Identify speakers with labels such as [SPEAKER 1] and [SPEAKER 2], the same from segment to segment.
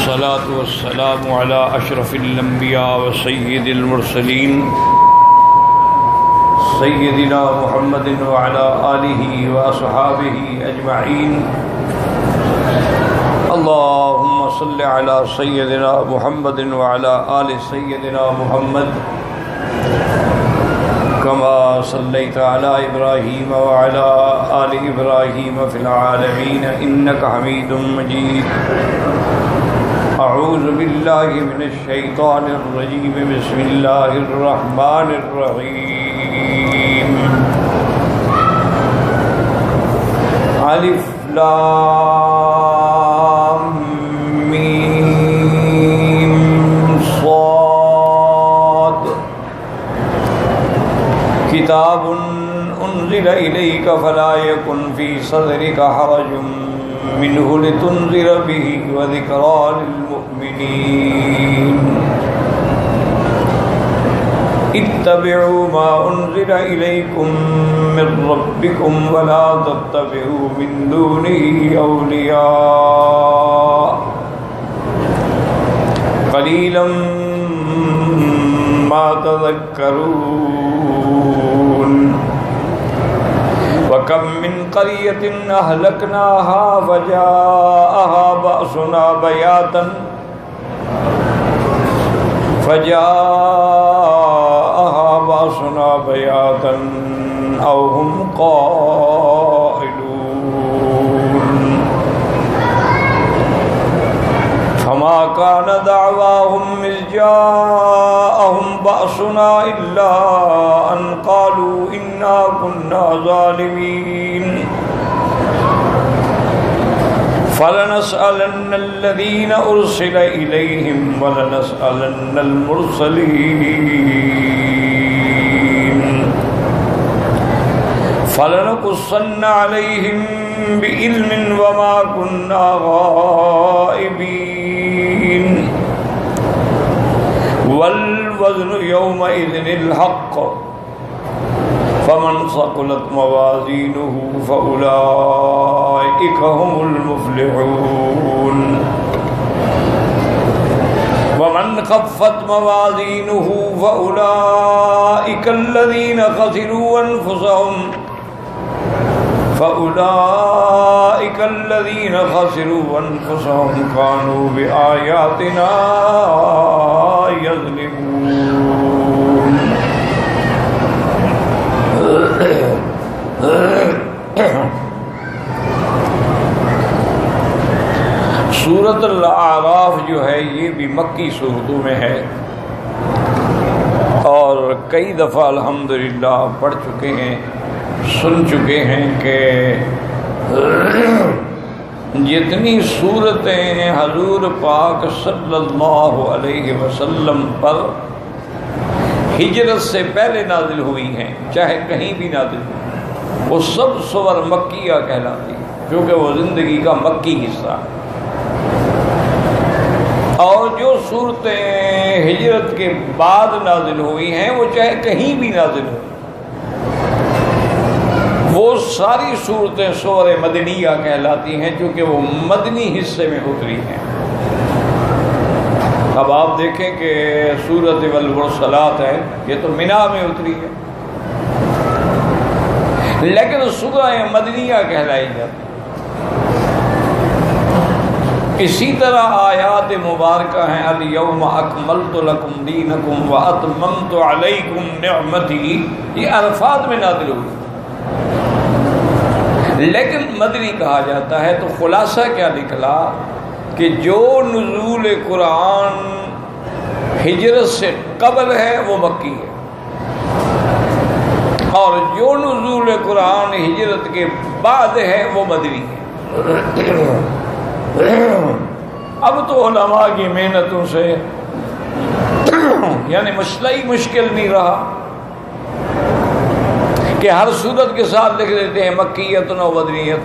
[SPEAKER 1] والصلاة والسلام على أشرف الأنبياء وسيد المرسلين سيدنا محمد وعلى آله وأصحابه أجمعين. اللهم صل على سيدنا محمد وعلى آل سيدنا محمد كما صليت على إبراهيم وعلى آل إبراهيم في العالمين إنك حميد مجيد. أعوذ بالله من الشيطان الرجيم. بسم الله الرحمن الرحيم. ألف لام ميم صاد. كتاب أنزل إليك فلا يكن في صدرك حرج منه لتنذر به وذكرى للمؤمنين. اتبعوا ما أنزل إليكم من ربكم ولا تتبعوا من دونه أولياء قليلا ما تذكرون. وكم من قرية أهلكناها فجاءها بأسنا بياتا أو هم قائلون. فما كان دعواهم إذ جاءهم بأسنا إلا أن قالوا إنا كنا ظالمين. فلنسألن الذين أرسل إليهم ولنسألن المرسلين. فلنقصن عليهم بعلم وما كنا غائبين. والوزن يومئذ الحق. فمن ثقلت موازينه فأولئك هم المفلحون. ومن خفت موازينه فأولئك الذين خسروا أنفسهم كانوا بآياتنا يظلمون. سورۃ الاعراف جو ہے یہ بھی مکی صورتوں میں ہے اور کئی دفعہ الحمدللہ پڑھ چکے ہیں، سن چکے ہیں کہ جتنی صورتیں حضور پاک صلی اللہ علیہ وسلم پر ہجرت سے پہلے نازل ہوئی ہیں، چاہے کہیں بھی نازل ہوئی، وہ سب سور مکیہ کہلاتی ہیں کیونکہ وہ زندگی کا مکی حصہ ہے. اور جو صورتیں ہجرت کے بعد نازل ہوئی ہیں وہ چاہے کہیں بھی نازل ہوئی، وہ ساری صورتیں سور مدنیہ کہلاتی ہیں کیونکہ وہ مدنی حصے میں اتری ہیں. اب آپ دیکھیں کہ سورۃ والمرسلات ہے، یہ تو منا میں اتری ہے لیکن سورہ مدنیہ کہلائی جاتی. اسی طرح آیات مبارکہ ہیں الیوم اکملت لکم دینکم واتممت علیکم نعمتی، یہ الفاظ میں نازل ہوئی لیکن مدنی کہا جاتا ہے. تو خلاصہ کیا نکلا کہ جو نزول قرآن ہجرت سے قبل ہے وہ مکی ہے اور جو نزول قرآن ہجرت کے بعد ہے وہ مدنی ہے. اب تو علماء کی محنتوں سے یعنی مسئلہ ہی مشکل نہیں رہا کہ ہر صورت کے ساتھ لکھ دیتے ہیں مکیت و مدنیت،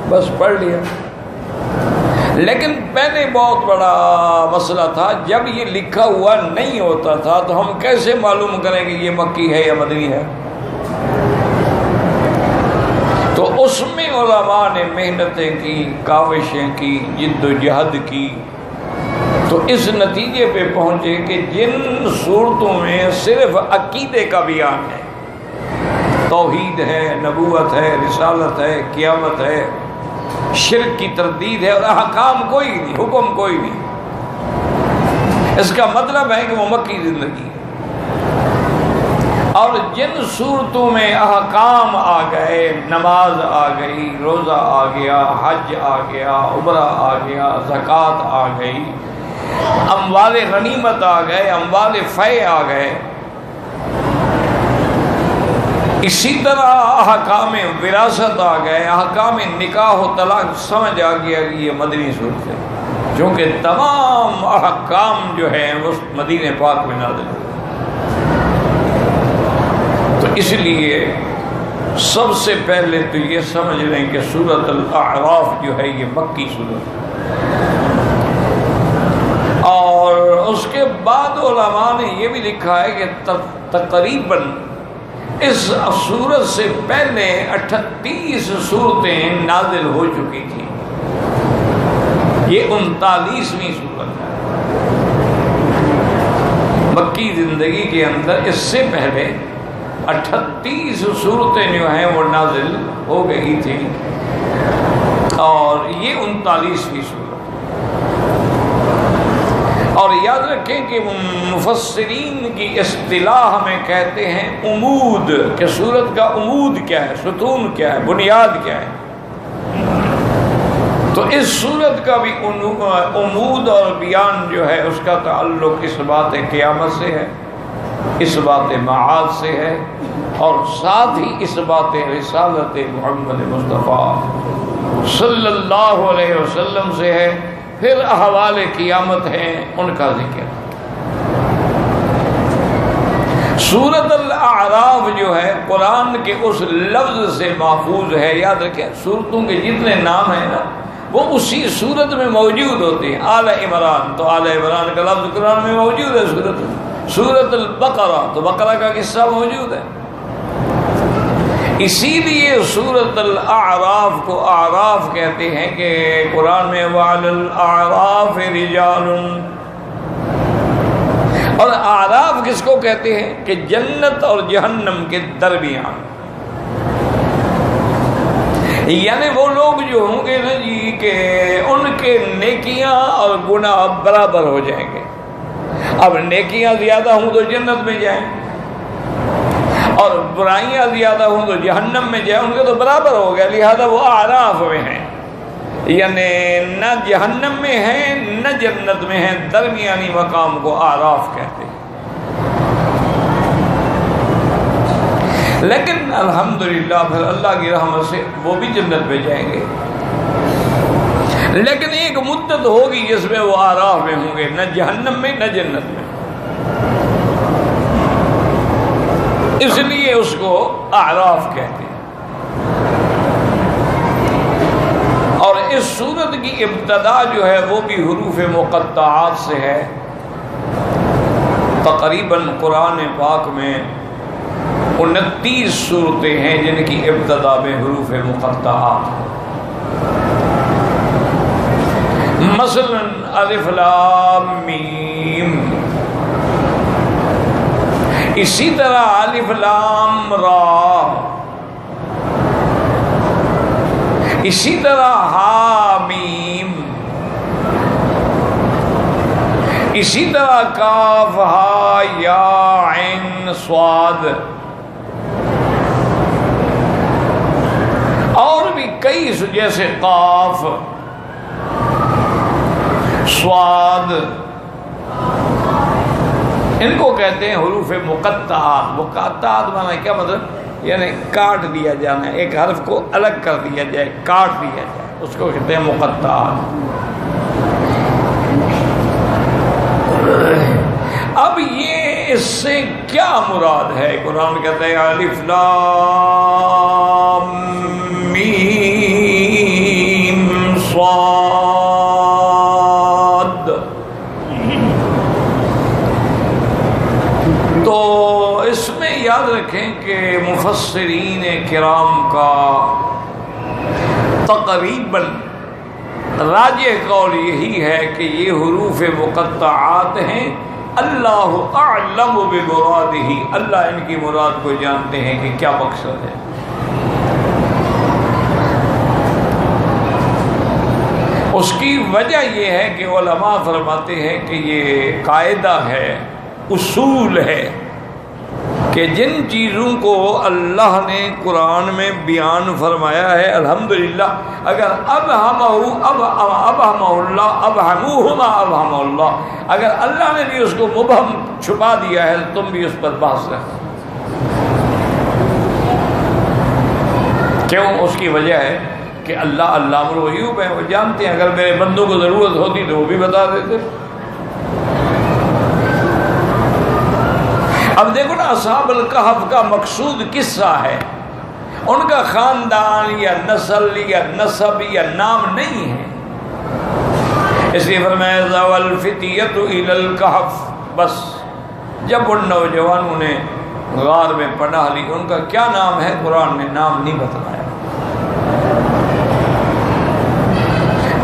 [SPEAKER 1] بس پڑھ لیا. لیکن پہلے بہت بڑا مسئلہ تھا، جب یہ لکھا ہوا نہیں ہوتا تھا تو ہم کیسے معلوم کریں کہ یہ مکی ہے یا مدنی ہے؟ تو اس میں علماء نے محنتیں کی، کاوشیں کی، جد و جہد کی تو اس نتیجے پہ پہنچے کہ جن صورتوں میں صرف عقیدے کا بیان ہے، توحید ہے، نبوت ہے، رسالت ہے، قیامت ہے، شرک کی تردید ہے، اور احکام کوئی نہیں، حکم کوئی نہیں، اس کا مطلب ہے کہ وہ مکی زندگی ہے۔ اور جن صورتوں میں احکام آ گئے، نماز آ گئی، روزہ آ گیا، حج آ گیا، عمرہ آ گیا، زکوٰۃ آ گئی، اموال غنیمت آ گئے، اموال فے آ گئے، اسی طرح احکام وراثت آ گئے، احکام نکاح و طلاق، سمجھ آ گیا کہ یہ مدنی صورت ہے، کیونکہ تمام احکام جو ہیں وہ مدینہ پاک میں نازل ہوئے۔ تو اس لیے سب سے پہلے تو یہ سمجھ لیں کہ سورۃ الاعراف جو ہے یہ مکی صورت ہے، اور اس کے بعد علماء نے یہ بھی لکھا ہے کہ تقریباً اس سورت سے پہلے 38 صورتیں نازل ہو چکی تھیں، یہ 39ویں صورت ہے مکی زندگی کے اندر۔ اس سے پہلے 38 صورتیں جو ہیں وہ نازل ہو گئی تھیں، اور یہ 39ویں صورت۔ اور یاد رکھیں کہ مفسرین کی اصطلاح میں کہتے ہیں عمود، کہ سورت کا عمود کیا ہے، ستون کیا ہے، بنیاد کیا ہے۔ تو اس سورت کا بھی عمود اور بیان جو ہے اس کا تعلق اس بات قیامت سے ہے، اس بات معاد سے ہے، اور ساتھ ہی اس بات رسالت محمد مصطفیٰ صلی اللہ علیہ وسلم سے ہے۔ پھر احوال قیامت ہیں، ان کا ذکر۔ سورۃ الاعراف جو ہے قرآن کے اس لفظ سے محفوظ ہے۔ یاد رکھیں سورتوں کے جتنے نام ہیں نا وہ اسی سورت میں موجود ہوتے ہیں۔ آل عمران، تو آل عمران کا لفظ قرآن میں موجود ہے سورت میں۔ سورۃ البقرہ، تو بقرہ کا قصہ موجود ہے۔ اسی لیے سورۃ الاعراف کو اعراف کہتے ہیں کہ قرآن میں وعلی الاعراف رجال، اور اعراف کس کو کہتے ہیں کہ جنت اور جہنم کے درمیان، یعنی وہ لوگ جو ہوں گے نا جی کہ ان کے نیکیاں اور گناہ برابر ہو جائیں گے۔ اب نیکیاں زیادہ ہوں تو جنت میں جائیں، اور برائیاں زیادہ ہوں تو جہنم میں جائیں، ان کے تو برابر ہو گیا، لہذا وہ اعراف میں ہیں، یعنی نہ جہنم میں ہیں نہ جنت میں ہیں، درمیانی مقام کو اعراف کہتے ہیں۔ لیکن الحمدللہ پھر اللہ کی رحمت سے وہ بھی جنت میں جائیں گے، لیکن ایک مدت ہوگی جس میں وہ اعراف میں ہوں گے، نہ جہنم میں نہ جنت میں، اس لیے اس کو اعراف کہتے ہیں۔ اور اس سورت کی ابتدا جو ہے وہ بھی حروف مقطعات سے ہے۔ تقریباً قرآن پاک میں 29 صورتیں ہیں جن کی ابتدا میں حروف مقطعات ہیں۔ مثلا الف لام میم، اسی طرح الف لام را، اسی طرح ہا میم، اسی طرح کاف ہا یا عین صاد، اور بھی کئی جیسے قاف صاد، ان کو کہتے ہیں حروف مقطعات۔ مقطعات معنی کیا مطلب، یعنی کاٹ دیا جانا، ایک حرف کو الگ کر دیا جائے، کاٹ دیا جائے، اس کو کہتے ہیں مقطعات۔ اب یہ اس سے کیا مراد ہے؟ قرآن کہتا ہے الف لام میم صاد، تو اس میں یاد رکھیں کہ مفسرین کرام کا تقریباً راجح قول یہی ہے کہ یہ حروف مقطعات ہیں، اللہ اعلم بمرادہ، اللہ ان کی مراد کو جانتے ہیں کہ کیا مقصد ہے۔ اس کی وجہ یہ ہے کہ علماء فرماتے ہیں کہ یہ قاعدہ ہے، اصول ہے کہ جن چیزوں کو اللہ نے قرآن میں بیان فرمایا ہے، الحمدللہ اگر ابہمہ اللہ، اگر اللہ نے بھی اس کو مبہم چھپا دیا ہے تم بھی اس پر بحث رکھو۔ کیوں؟ اس کی وجہ ہے کہ اللہ علام الغیوب ہے، وہ جانتے ہیں، اگر میرے بندوں کو ضرورت ہوتی تو وہ بھی بتا دیتے۔ اب دیکھو نا، اصحاب الکہف کا مقصود قصہ ہے، ان کا خاندان یا نسل یا نسب یا نام نہیں ہے، اس لیے فرمایا ذَوَا الْفِتْيَةُ إِلَى الْكَهْفِ، بس جب ان نوجوانوں نے غار میں پناہ لی، ان کا کیا نام ہے قرآن نے نام نہیں بتلایا۔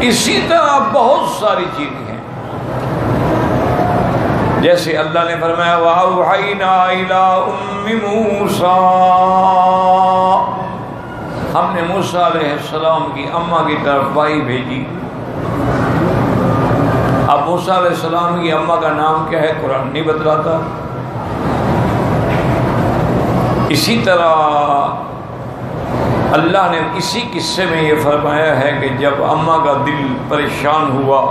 [SPEAKER 1] اسی طرح بہت ساری چیزیں ہیں، جیسے اللہ نے فرمایا وَأَوْحَيْنَا إِلَىٰ أُمِّ مُوسَىٰ، ہم نے موسیٰ علیہ السلام کی اماں کی طرف وحی بھیجی۔ اب موسیٰ علیہ السلام کی اماں کا نام کیا ہے قرآن نہیں بتلاتا۔ اسی طرح اللہ نے اسی قصے میں یہ فرمایا ہے کہ جب اماں کا دل پریشان ہوا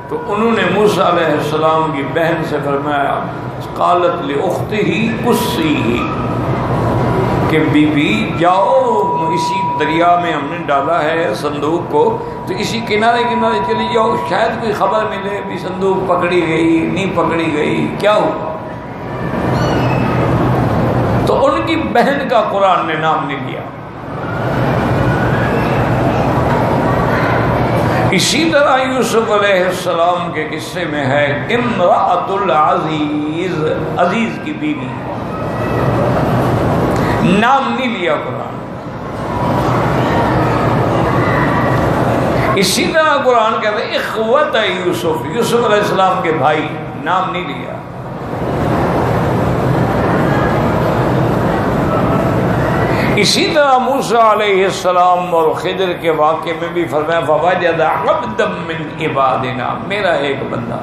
[SPEAKER 1] تو انہوں نے موسیٰ علیہ السلام کی بہن سے فرمایا قالت لأختہ قصیہ، کہ بی بی جاؤ، اسی دریا میں ہم نے ڈالا ہے صندوق کو، تو اسی کنارے کنارے چلی جاؤ، شاید کوئی خبر ملے بھی صندوق پکڑی گئی نہیں پکڑی گئی، کیا ہوا۔ تو ان کی بہن کا قرآن نے نام نہیں لیا۔ اسی طرح یوسف علیہ السلام کے قصے میں ہے امرأۃ العزیز، عزیز کی بیوی، نام نہیں لیا قرآن۔ اسی طرح قرآن کہتا ہے اخوت یوسف، یوسف علیہ السلام کے بھائی، نام نہیں لیا۔ اسی طرح موسیٰ علیہ السلام اور خضر کے واقعے میں بھی فرمایا فوجد عبدا من عبادنا، میرا ایک بندہ۔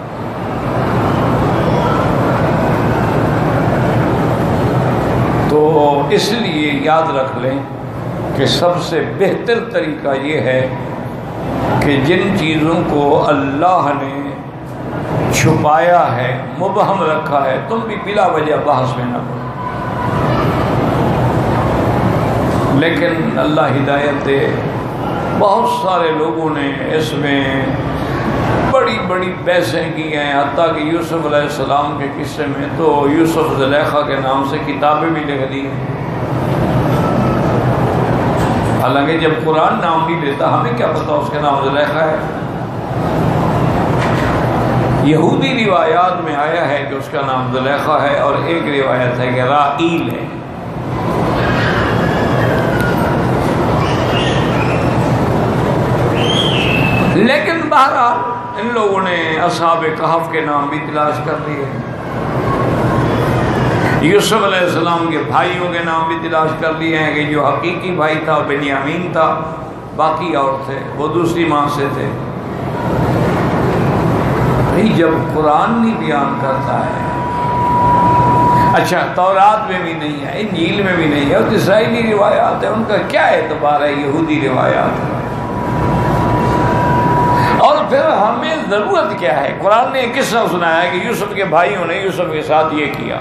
[SPEAKER 1] تو اس لیے یاد رکھ لیں کہ سب سے بہتر طریقہ یہ ہے کہ جن چیزوں کو اللہ نے چھپایا ہے، مبہم رکھا ہے، تم بھی بلا وجہ بحث میں نہ پڑو۔ لیکن اللہ ہدایت دے، بہت سارے لوگوں نے اس میں بڑی بڑی بحثیں کی ہیں، حتیٰ کہ یوسف علیہ السلام کے قصے میں تو یوسف زلیخا کے نام سے کتابیں بھی لکھ دی ہیں، حالانکہ جب قرآن نام نہیں لیتا ہمیں کیا پتا اس کے نام زلیخا ہے۔ یہودی روایات میں آیا ہے کہ اس کا نام زلیخا ہے، اور ایک روایت ہے کہ راحیل ہے۔ لیکن بہرحال ان لوگوں نے اصحاب کہف کے نام بھی تلاش کر لیے، یوسف علیہ السلام کے بھائیوں کے نام بھی تلاش کر لیے ہیں کہ جو حقیقی بھائی تھا بنیامین تھا، باقی اور تھے وہ دوسری ماں سے تھے۔ جب قرآن نہیں بیان کرتا ہے، اچھا تورات میں بھی نہیں ہے، انجیل میں بھی نہیں ہے، اور اسرائیلی روایات ہیں، ان کا کیا اعتبار ہے یہودی روایات؟ اور پھر ہمیں ضرورت کیا ہے؟ قرآن نے ایک قصہ سنایا کہ یوسف کے بھائیوں نے یوسف کے ساتھ یہ کیا،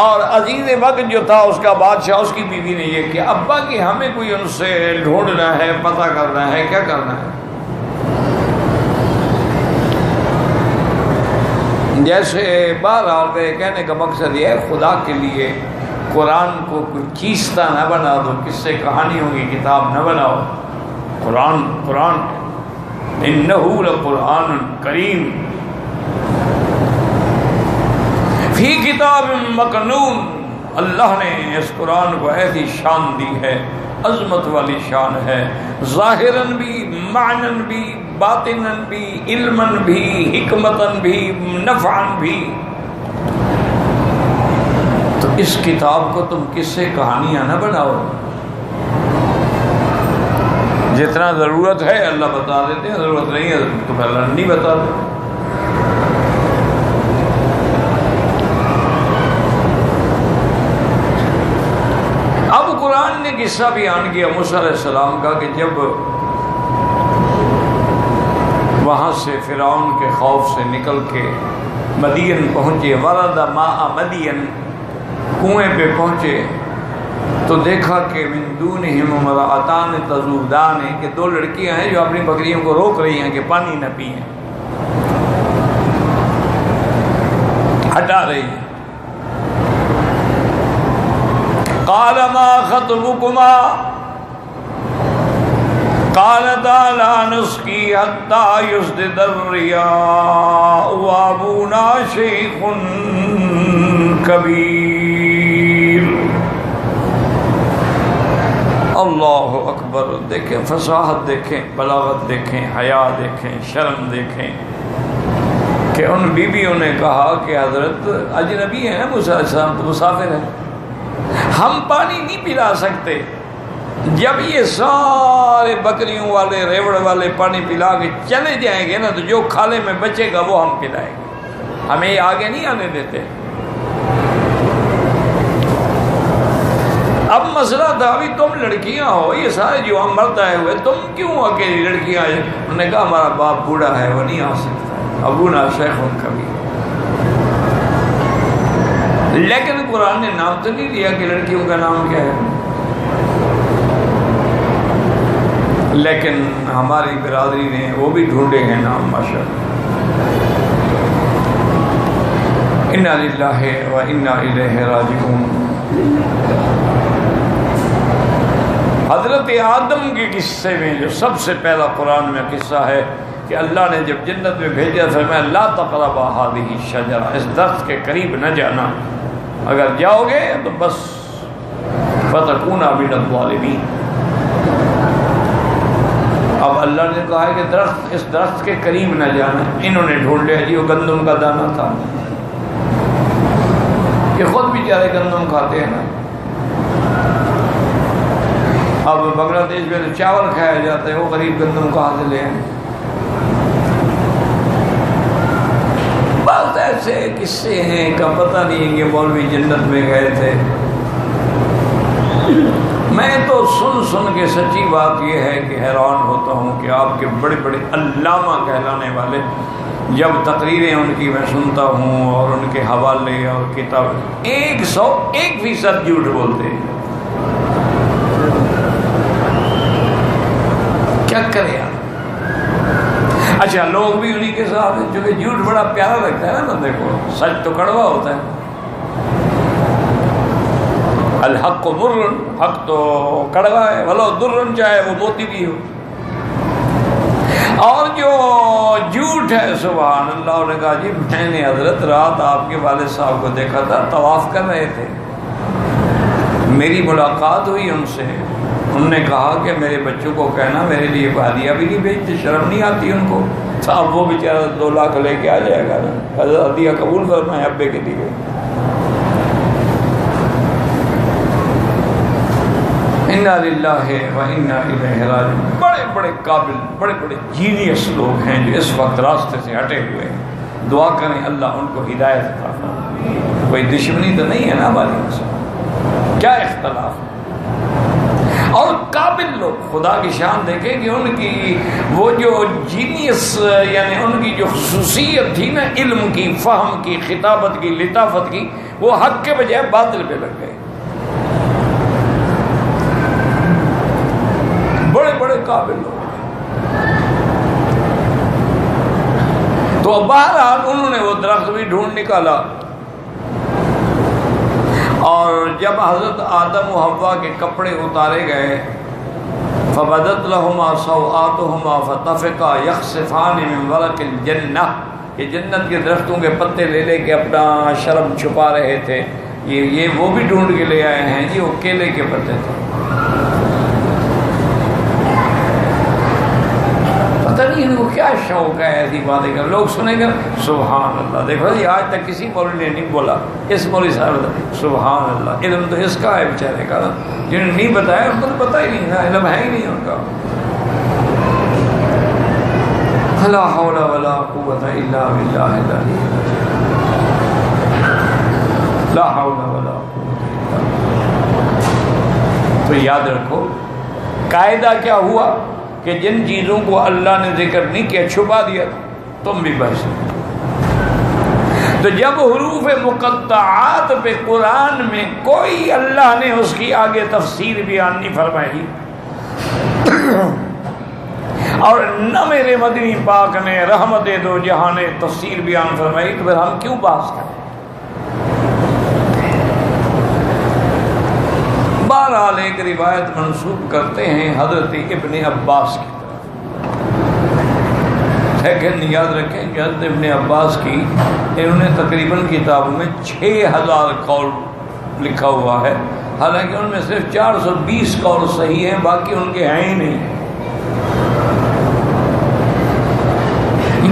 [SPEAKER 1] اور عزیز وقت جو تھا اس کا بادشاہ، اس کی بیوی نے یہ کیا، اب باقی ہمیں کوئی ان سے ڈھونڈنا ہے، پتہ کرنا ہے، کیا کرنا ہے؟ جیسے بہرحال میرے کہنے کا مقصد یہ ہے، خدا کے لیے قرآن کو کوئی چیزتا نہ بنا دو، کس سے کہانیوں کی کتاب نہ بناؤ۔ قرآن انہو لقرآن کریم فی کتاب مکنون، اللہ نے اس قرآن کو ایسی شان دی ہے، عظمت والی شان ہے، ظاہراً بھی معنن بھی، باطنن بھی، علمن بھی، حکمتن بھی، نفعن بھی. تو اس کتاب کو تم کس سے کہانیاں نہ بناؤ. جتنا ضرورت ہے اللہ بتا دیتے ہیں، ضرورت نہیں ہے تو اللہ نہیں بتاتے. اب قرآن نے قصہ بیان کیا موسیٰ علیہ السلام کا کہ جب وہاں سے فرعون کے خوف سے نکل کے مدین پہنچے، ورد ماء مدین، کنویں پہ پہنچے تو دیکھا کہ من دونہم امرأتان تذودان، کہ دو لڑکیاں ہیں جو اپنی بکریوں کو روک رہی ہیں کہ پانی نہ پئیں، ہٹا رہی ہیں. قال ما خطبكما قالتا لا نسقي حتى يصدر الرعاء وابونا شيخ كبير. اللہ اکبر. دیکھیں فصاحت، دیکھیں بلاغت، دیکھیں حیا، دیکھیں شرم، دیکھیں کہ ان بیویوں نے کہا کہ حضرت اجنبی ہیں، موسیٰ علیہ السلام تو مسافر ہیں، ہم پانی نہیں پلا سکتے. جب یہ سارے بکریوں والے ریوڑ والے پانی پلا کے چلے جائیں گے نا تو جو کھالے میں بچے گا وہ ہم پلائیں گے، ہمیں یہ آگے نہیں آنے دیتے. اب مسئلہ تھا ابھی تم لڑکیاں ہو، یہ سارے جو ہم مرد آئے ہوئے، تم کیوں اکیلی لڑکیاں آئے؟ انہوں نے کہا ہمارا باپ بوڑھا ہے، وہ نہیں آ سکتا، ابونا شیخ کبیر. لیکن قرآن نے نام تو نہیں لیا کہ لڑکیوں کا نام کیا ہے. لیکن ہماری برادری نے وہ بھی ڈھونڈے ہیں نام ماشاءاللہ. انا للہ و انا الیہ راجعون. حضرت آدم کے قصے میں جو سب سے پہلا قرآن میں قصہ ہے کہ اللہ نے جب جنت میں بھیجا فرمایا لا تقربا هذه الشجرہ، اس درخت کے قریب نہ جانا، اگر جاؤ گے تو بس فتکونا من الظالمین. اب اللہ نے کہا ہے کہ اس درخت کے قریب نہ جانا. انہوں نے ڈھونڈ لیا جی وہ گندم کا دانہ تھا، کہ خود بیچارے گندم کھاتے ہیں نا. اب بنگلہ دیش میں تو چاول کھایا جاتا ہے، وہ غریب گندم کہاں سے لے آئے. بس ایسے قصے ہیں کا پتہ نہیں کہ مولوی جنت میں گئے تھے. میں تو سن کے سچی بات یہ ہے کہ حیران ہوتا ہوں کہ آپ کے بڑے بڑے علامہ کہلانے والے جب تقریریں ان کی میں سنتا ہوں اور ان کے حوالے اور کتاب 101% جھوٹ بولتے ہیں. کیا کرے آپ؟ اچھا لوگ بھی انہی کے ساتھ ہیں، چونکہ جھوٹ بڑا پیارا لگتا ہے نا بندے کو، سچ تو کڑوا ہوتا ہے. الحق مر، حق تو کڑوا ہے، ولو در، چاہے وہ موتی بھی ہو. اور جو جھوٹ ہے سبحان اللہ، انہوں نے کہا جی میں نے حضرت رات آپ کے والد صاحب کو دیکھا تھا، طواف کر رہے تھے، میری ملاقات ہوئی ان سے. انہوں نے کہا کہ میرے بچوں کو کہنا میرے لیے ہدیہ بھی نہیں بھیجتے، شرم نہیں آتی ان کو. صاحب وہ بیچارہ 2 لاکھ لے کے آ جائے گا، حضرت ہدیہ قبول فرمائے ابے کے لیے. انا للہ و انا الیہ راجعون. بڑے بڑے قابل، بڑے بڑے جینیس لوگ ہیں جو اس وقت راستے سے ہٹے ہوئے ہیں. دعا کریں اللہ ان کو ہدایت عطا فرمائے. کوئی دشمنی تو نہیں ہے نا ہماری ان سے، کیا اختلاف ہے. اور قابل لوگ، خدا کی شان دیکھیں کہ ان کی وہ جو جینیس یعنی ان کی جو خصوصیت تھی نا، علم کی، فہم کی، خطابت کی، لطافت کی، وہ حق کے بجائے باطل پہ لگ گئے. بڑے بڑے قابل لوگ. تو بہرحال انہوں نے وہ درخت بھی ڈھونڈ نکالا. اور جب حضرت آدم و حوا کے کپڑے اتارے گئے، فبدت لہما سوآتہما فتفقا یخصفان من ورق الجنہ، یہ جنت کے درختوں کے پتے لے لے کے اپنا شرم چھپا رہے تھے. یہ وہ بھی ڈھونڈ کے لے آئے ہیں جی، وہ کیلے کے پتے تھے. ان کو کیا شوق ہے ایسی باتیں کر، لوگ سنیں گے سبحان اللہ، دیکھو جی آج تک کسی مولوی نے نہیں بولا، اس مولوی صاحب سبحان اللہ، علم تو اس کا ہے بیچارے کا، جنہوں نے نہیں بتایا ان کو تو پتہ ہی نہیں نا، علم ہے ہی نہیں ان کا. لا حول ولا قوت الا باللہ العلی العظیم، لا حول ولا قوت الا باللہ. تو یاد رکھو قاعدہ کیا ہوا کہ جن چیزوں کو اللہ نے ذکر نہیں کیا چھپا دیا تم بھی بچ. تو جب حروف مقطعات پہ قرآن میں کوئی اللہ نے اس کی آگے تفسیر بیان نہیں فرمائی اور نہ میرے مدنی پاک نے رحمت دو جہاں نے تفسیر بیان فرمائی، تو پھر ہم کیوں بحث کریں؟ بہرحال ایک روایت منسوب کرتے ہیں حضرت ابن عباس کی طرف، لیکن یاد رکھیں کہ حضرت ابن عباس کی انہوں نے تقریباً کتابوں میں 6000 قول لکھا ہوا ہے، حالانکہ ان میں صرف 420 قول صحیح ہیں، باقی ان کے ہیں ہی نہیں.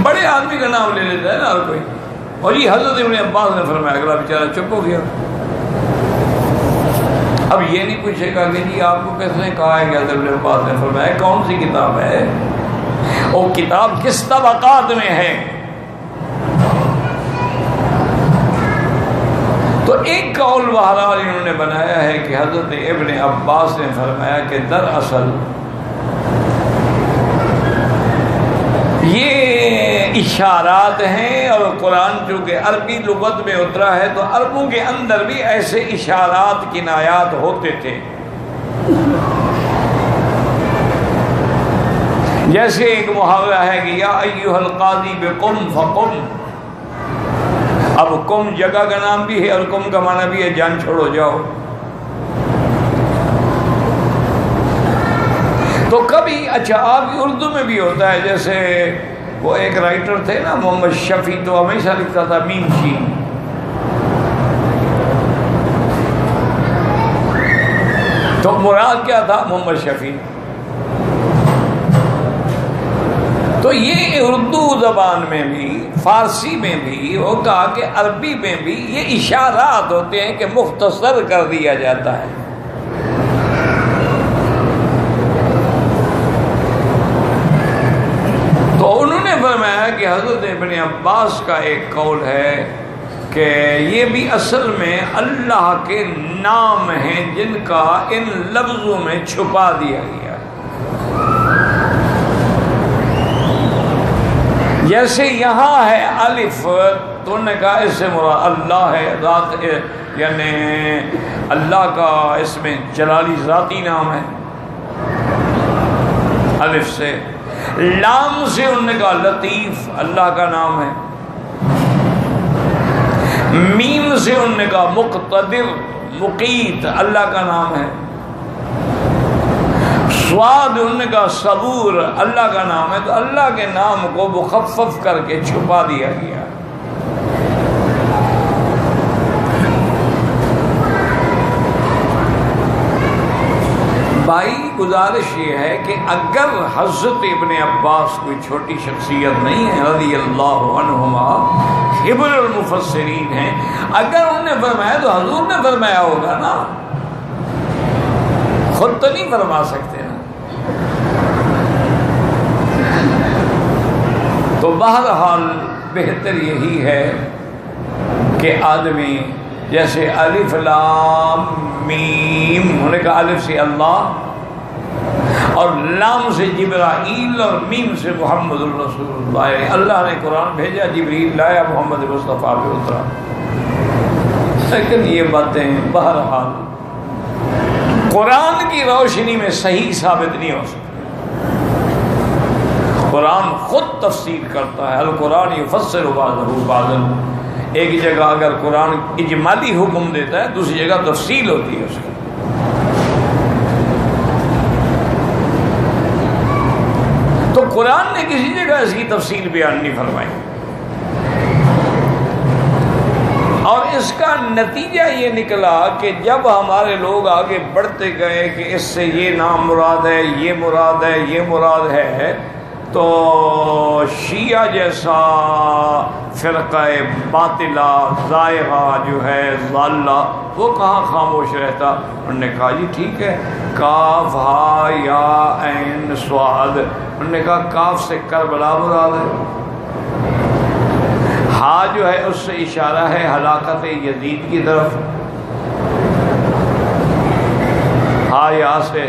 [SPEAKER 1] بڑے آدمی کا نام لے لیتا ہے نا ہر کوئی، اور یہ حضرت ابن عباس نے فرمایا، اگلا بیچارہ چپ ہو گیا. اب یہ نہیں پوچھے گا کہ جی آپ کو کس نے کہا ہے کہ حضرت ابن عباس نے فرمایا، کون سی کتاب ہے، وہ کتاب کس طبقات میں ہے. تو ایک قول بہرحال انہوں نے بنایا ہے کہ حضرت ابن عباس نے فرمایا کہ دراصل یہ اشارات ہیں، اور قرآن چونکہ عربی لغت میں اترا ہے تو عربوں کے اندر بھی ایسے اشارات کنایات ہوتے تھے. جیسے ایک محاورہ ہے کہ یا ایھا القاضی بقم فقم، اب قم جگہ کا نام بھی ہے اور قم کا معنی بھی ہے جان چھوڑو جاؤ. تو کبھی اچھا آپ کی اردو میں بھی ہوتا ہے، جیسے وہ ایک رائٹر تھے نا محمد شفیع، تو ہمیشہ لکھتا تھا میم شین. تو مراد کیا تھا محمد شفیع. تو یہ اردو زبان میں بھی فارسی میں بھی ہوگا کہ عربی میں بھی یہ اشارات ہوتے ہیں کہ مختصر کر دیا جاتا ہے. تو انہوں نے فرمایا کہ حضرت ابن عباس کا ایک قول ہے کہ یہ بھی اصل میں اللہ کے نام ہیں جن کا ان لفظوں میں چھپا دیا گیا. جیسے یہاں ہے الف، تو انہوں نے کہا اس سے مراد اللہ ہے، ذات، یعنی اللہ کا اس میں جلالی ذاتی نام ہے الف سے. لام سے انہوں نے کہا لطیف اللہ کا نام ہے. میم سے انہوں نے کہا مقتدر مقیت اللہ کا نام ہے. سواد انہوں نے کہا صبور اللہ کا نام ہے. تو اللہ کے نام کو مخفف کر کے چھپا دیا گیا. بھائی گزارش یہ ہے کہ اگر حضرت ابن عباس کوئی چھوٹی شخصیت نہیں ہے رضی اللہ عنہما، حبر المفسرین ہیں، اگر انہوں نے فرمایا تو حضور نے فرمایا ہوگا نا، خود تو نہیں فرما سکتے نا. تو بہرحال بہتر یہی ہے کہ آدمی جیسے الف لام میم، انہوں نے کہا الف سے اللہ اور لام سے جبرائیل اور میم سے محمد الرسول اللہ. اللہ نے قرآن بھیجا، جبریل لایا، محمد مصطفیٰ پہ اترا. لیکن یہ باتیں بہرحال قرآن کی روشنی میں صحیح ثابت نہیں ہو سکتی. قرآن خود تفسیر کرتا ہے، القرآن یفسر بعضہ بعضا. ایک جگہ اگر قرآن اجمالی حکم دیتا ہے، دوسری جگہ تفصیل ہوتی ہے اس کی. تو قرآن نے کسی جگہ اس کی تفصیل بیان نہیں فرمائی، اور اس کا نتیجہ یہ نکلا کہ جب ہمارے لوگ آگے بڑھتے گئے کہ اس سے یہ نام مراد ہے، یہ مراد ہے، یہ مراد ہے، تو شیعہ جیسا فرقہ باطلہ ضائعہ جو ہے ضالہ وہ کہاں خاموش رہتا. انہوں نے کہا جی ٹھیک ہے، کاف ہا یا عین صاد. انہوں نے کہا کاف سے کربلا مراد ہے، ہا جو ہے اس سے اشارہ ہے ہلاکت یزید کی طرف، ہا یا سے،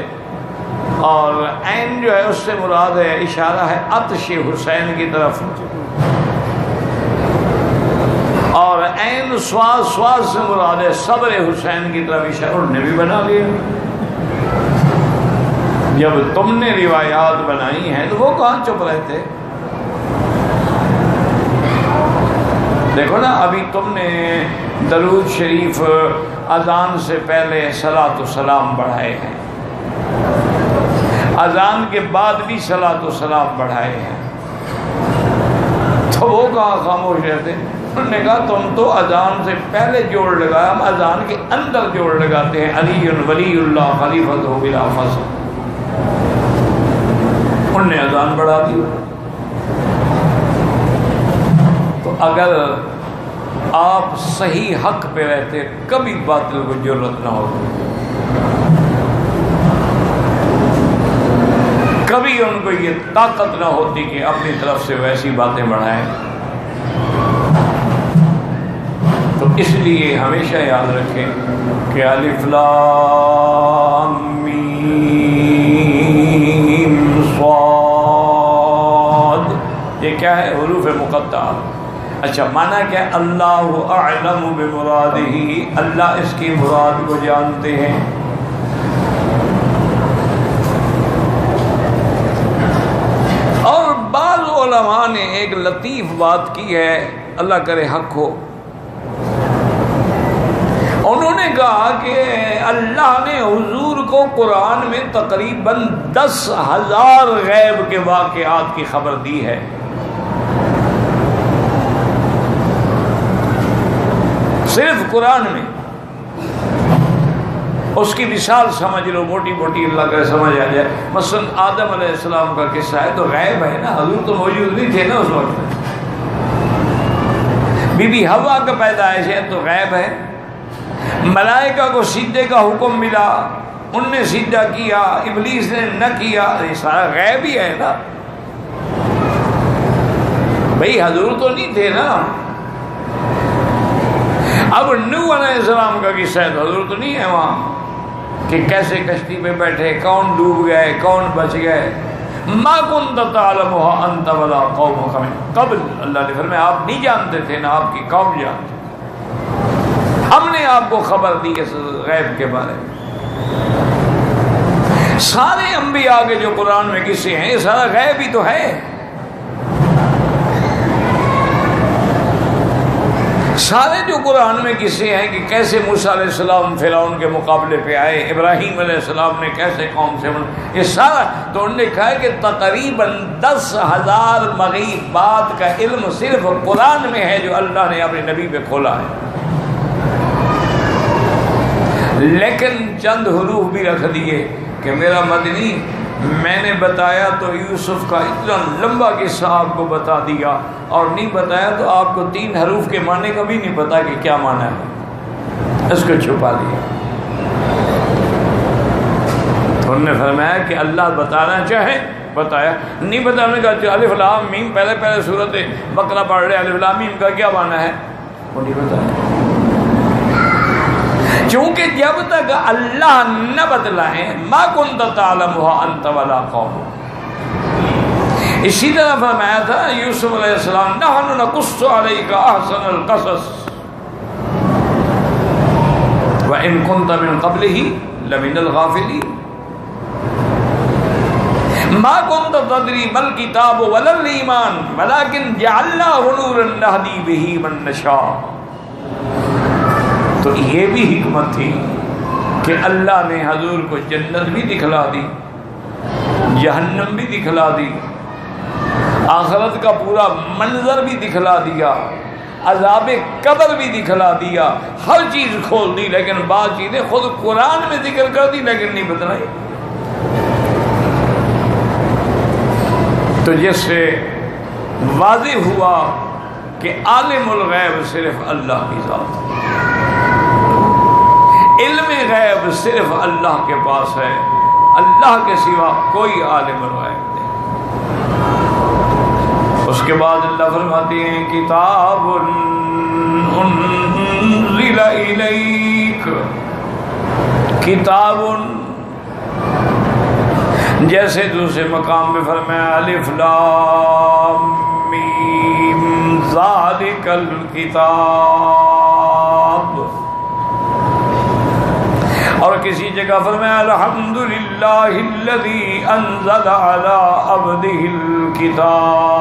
[SPEAKER 1] اور عین جو ہے اس سے مراد ہے اشارہ ہے عطش حسین کی طرف، اور عین سواد سواد سے مراد ہے صبر حسین کی طرف اشارہ. انہوں نے بھی بنا لیا. جب تم نے روایات بنائی ہیں تو وہ کہاں چپ رہتے؟ دیکھو نا، ابھی تم نے درود شریف اذان سے پہلے صلاۃ و سلام بڑھائے ہیں، اذان کے بعد بھی صلاۃ و سلام بڑھائے ہیں، تو وہ کہاں خاموش رہتے؟ انہوں نے کہا تم تو اذان سے پہلے جوڑ لگایا، ہم اذان کے اندر جوڑ لگاتے ہیں، علی ولی اللہ خلیفۃ بلا فصل. انہوں نے اذان بڑھا دی. تو اگر آپ صحیح حق پہ رہتے کبھی باطل کو جرأت نہ ہوتی، کبھی ان کو یہ طاقت نہ ہوتی کہ اپنی طرف سے ویسی باتیں بڑھائیں. تو اس لیے ہمیشہ یاد رکھیں کہ الف لام میم صاد یہ کیا ہے؟ حروف مقطعہ. اچھا معنی کیا ہے؟ اللہ اعلم بمرادہ، اللہ اس کی مراد کو جانتے ہیں. اور بعض علماء نے ایک لطیف بات کی ہے، اللہ کرے حق ہو. انہوں نے کہا کہ اللہ نے حضور کو قرآن میں تقریباً 10,000 غیب کے واقعات کی خبر دی ہے. صرف قرآن میں. اس کی مثال سمجھ لو، موٹی موٹی اللہ کا سمجھ آ جائے. مثلا آدم علیہ السلام کا قصہ ہے تو غیب ہے نا، حضور تو موجود نہیں تھے نا اس وقت. بی بی حوا کا پیدائش ہے تو غیب ہے. ملائکہ کو سجدے کا حکم ملا، ان نے سجدہ کیا، ابلیس نے نہ کیا، یہ سارا غیب ہی ہے نا. بھئی حضور تو نہیں تھے نا. اب نوح علیہ السلام کا قصہ ہے تو حضور تو نہیں ہے وہاں کہ کیسے کشتی پہ بیٹھے، کون ڈوب گئے، کون بچ گئے. ما كنت تعلمها انت ولا قومك من قبل، اللہ نے فرمایا آپ نہیں جانتے تھے نہ آپ کی قوم جانتے، ہم نے آپ کو خبر دی اس غیب کے بارے میں. سارے انبیاء کے جو قرآن میں قصے ہیں یہ سارا غیب ہی تو ہے. سارے جو قرآن میں قصے ہیں کہ کیسے موسیٰ علیہ السلام فرعون کے مقابلے پہ آئے، ابراہیم علیہ السلام نے کیسے قوم سے یہ سارا. تو انہوں نے کہا کہ تقریباً 10,000 مغیبات کا علم صرف قرآن میں ہے جو اللہ نے اپنے نبی پہ کھولا ہے. لیکن چند حروف بھی رکھ دیے کہ میرا مدنی میں نے بتایا تو یوسف کا اتنا لمبا قصہ آپ کو بتا دیا، اور نہیں بتایا تو آپ کو 3 حروف کے معنی کا بھی نہیں پتا کہ کیا معنی ہے، اس کو چھپا دیا. تو انہوں نے فرمایا کہ اللہ بتانا چاہے بتایا، نہیں بتانے کا الف لام میم پہلے سورت بقرہ پڑھ رہے، الف لام میم کا کیا معنی ہے وہ نہیں بتایا. چونکہ جب تک اللہ نہ بتلائیں ما كنت تعلمها انت ولا قوم. اسی طرح فرمایا تھا یوسف علیہ السلام نحن نقص عليك احسن القصص وان كنت من قبله لمن الغافلين. ما كنت تدري ما الكتاب ولا الايمان ولكن جعلناه نورا نهدي به من نشاء. تو یہ بھی حکمت تھی کہ اللہ نے حضور کو جنت بھی دکھلا دی، جہنم بھی دکھلا دی، آخرت کا پورا منظر بھی دکھلا دیا، عذاب قبر بھی دکھلا دیا، ہر چیز کھول دی. لیکن بعض چیزیں خود قرآن میں ذکر کر دی لیکن نہیں بتلائی. تو جس سے واضح ہوا کہ عالم الغیب صرف اللہ کی ذات ہے، علم غیب صرف اللہ کے پاس ہے، اللہ کے سوا کوئی عالم الغیب نہیں۔ اس کے بعد اللہ فرماتے ہیں کتاب انزل الیک، کتاب، جیسے دوسرے مقام پہ فرمایا الف لام میم ذالک الکتاب، اور کسی جگہ فرمایا الحمدللہ الذی انزل علی عبدہ الکتاب۔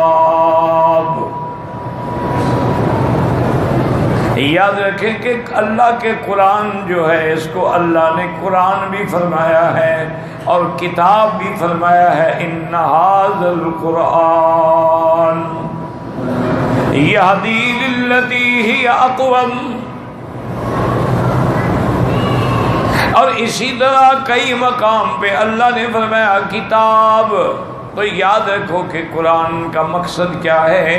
[SPEAKER 1] یاد رکھیں کہ اللہ کے قرآن جو ہے اس کو اللہ نے قرآن بھی فرمایا ہے اور کتاب بھی فرمایا ہے، ان ھذا القرآن یہدی للتی ہی اقوم، اور اسی طرح کئی مقام پہ اللہ نے فرمایا کتاب۔ تو یاد رکھو کہ قرآن کا مقصد کیا ہے؟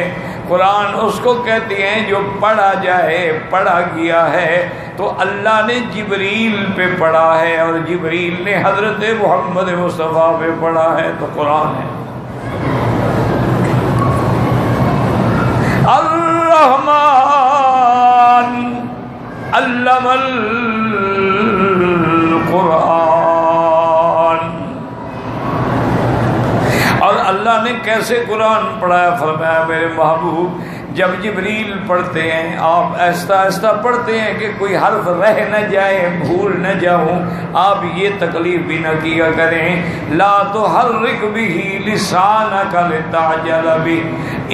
[SPEAKER 1] قرآن اس کو کہتے ہیں جو پڑھا جائے، پڑھا گیا ہے، تو اللہ نے جبریل پہ پڑھا ہے اور جبریل نے حضرت محمد مصطفیٰ پہ پڑھا ہے، تو قرآن ہے۔ الرحمن علم القرآن، اور اللہ نے کیسے قرآن پڑھایا؟ فرمایا میرے محبوب جب جبریل پڑھتے ہیں آپ آہستہ آہستہ پڑھتے ہیں کہ کوئی حرف رہ نہ جائے، بھول نہ جاؤں، آپ یہ تکلیف بھی نہ کیا کریں، لا تحرک بہ لسانک لتعجل بہ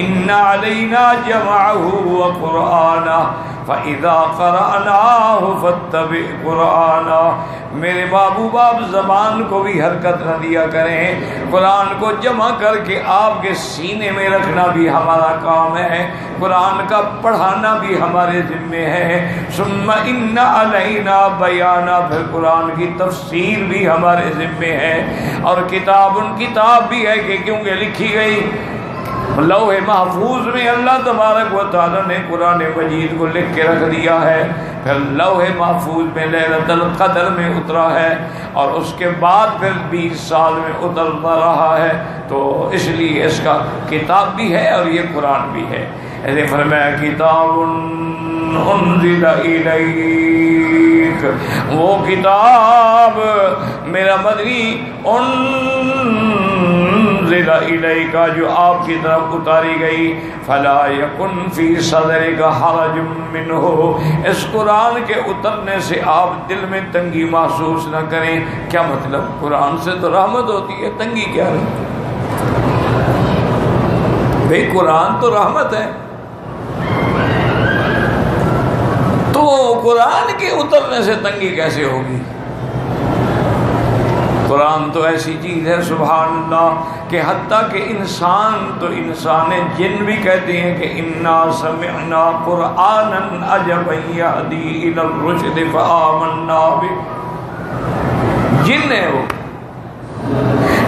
[SPEAKER 1] ان علینا جمعہ وقرآنہ فَإِذَا قَرَأْنَاهُ فَاتَّبِعْ قُرْآنَهُ۔ میرے محبوب آپ زبان کو بھی حرکت نہ دیا کریں، قرآن کو جمع کر کے آپ کے سینے میں رکھنا بھی ہمارا کام ہے، قرآن کا پڑھانا بھی ہمارے ذمے ہے، ثُمَّ إِنَّ عَلَيْنَا بَيَانًا، پھر قرآن کی تفسیر بھی ہمارے ذمے ہے، اور کتاب بھی ہے کہ کیونکہ لکھی گئی لوح محفوظ میں اللہ تبارک و تعالیٰ نے قرآن مجید کو لکھ کے رکھ دیا ہے، پھر لوح محفوظ میں لیلۃ القدر میں اترا ہے، اور اس کے بعد پھر 20 سال میں اترتا رہا ہے، تو اس لیے اس کا کتاب بھی ہے اور یہ قرآن بھی ہے۔ ایسے فرمایا کتاب انزل الیک، وہ کتاب میرا مدنی انزل الیک جو آپ کی طرف اتاری گئی، فلا یکن فی صدرک حرج منہ، اس قرآن کے اترنے سے آپ دل میں تنگی محسوس نہ کریں۔ کیا مطلب؟ قرآن سے تو رحمت ہوتی ہے، تنگی کیا ہے؟ بھئی قرآن تو رحمت ہے، تو قرآن کے اترنے سے تنگی کیسے ہوگی؟ قرآن تو ایسی چیز ہے سبحان اللہ کہ حتیٰ کہ انسان تو انسان جن بھی کہتے ہیں کہ انا سمعنا قرآنا عجبا یہدی الی الرشد فآمنا بہ، جن ہے وہ،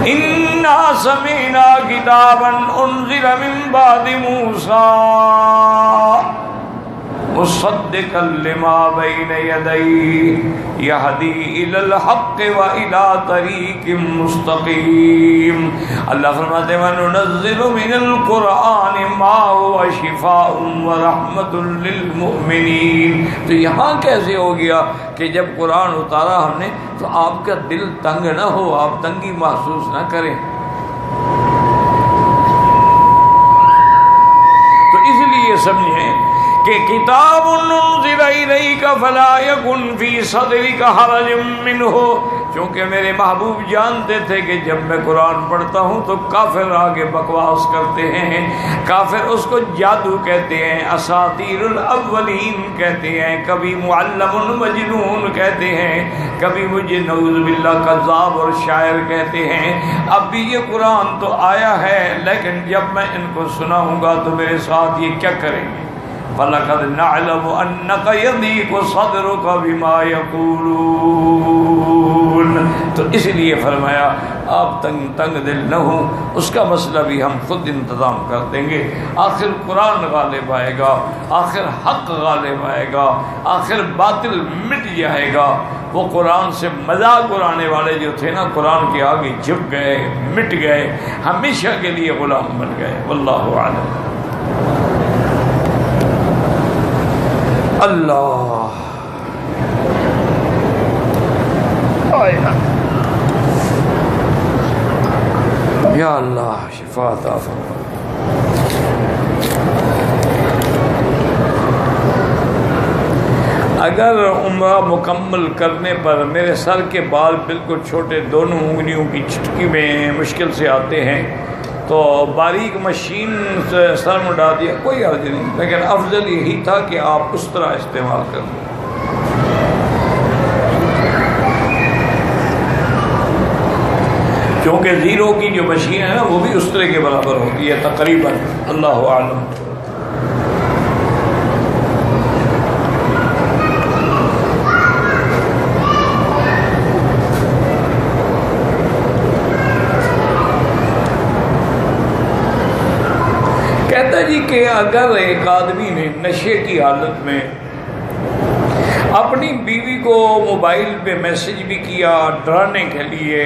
[SPEAKER 1] انا سمعنا کتابا انزل من بعد موسیٰ مصدقا لما بین یدیہ یہدی الی الحق والی طریق مستقیم۔ اللہ فرماتے ہیں وَنُنَزِّلُ مِنَ الْقُرْآنِ مَا هُوَ شِفَاءٌ وَرَحْمَةٌ لِّلْمُؤْمِنِينَ۔ تو یہاں کیسے ہو گیا کہ جب قرآن اتارا ہم نے تو آپ کا دل تنگ نہ ہو، آپ تنگی محسوس نہ کریں؟ تو اس لیے سمجھیں کہ کتاب انزل الیک فلا یکن فی صدرک حرج منہ، کیونکہ میرے محبوب جانتے تھے کہ جب میں قرآن پڑھتا ہوں تو کافر آگے بکواس کرتے ہیں، کافر اس کو جادو کہتے ہیں، اساطیر الاولین کہتے ہیں، کبھی معلم مجنون کہتے ہیں، کبھی مجھے نعوذ باللہ کذاب اور شاعر کہتے ہیں۔ اب بھی یہ قرآن تو آیا ہے، لیکن جب میں ان کو سناؤں گا تو میرے ساتھ یہ کیا کریں گے؟ فَلَقَدْ نَعْلَمُ أَنَّكَ يَضِيقُ صَدْرُكَ بِمَا يَقُولُونَ. تو اس لیے فرمایا آپ تنگ دل نہ ہوں، اس کا مسئلہ بھی ہم خود انتظام کر دیں گے. آخر قرآن غالب آئے گا، آخر حق غالب آئے گا، آخر باطل مٹ جائے گا. وہ قرآن سے مذاق اڑانے والے جو تھے نا، قرآن کے آگے جھک گئے، مٹ گئے، ہمیشہ کے لیے غلام بن گئے. واللہ اعلم. اللہ یا اللہ شفا عطا فرما. اگر عمرہ مکمل کرنے پر میرے سر کے بال بالکل چھوٹے، دونوں انگلیوں کی چٹکی میں مشکل سے آتے ہیں، تو باریک مشین سے سر میں ڈال دیا، کوئی حرج نہیں، لیکن افضل یہی تھا کہ آپ اس طرح استعمال کریں. کیونکہ زیرو کی جو مشین ہے نا وہ بھی اس طرح کے برابر ہوتی ہے تقریباً. اللہ عالم. کہتا جی کہ اگر ایک آدمی نے نشے کی حالت میں اپنی بیوی کو موبائل پہ میسج بھی کیا ڈرانے کے لیے،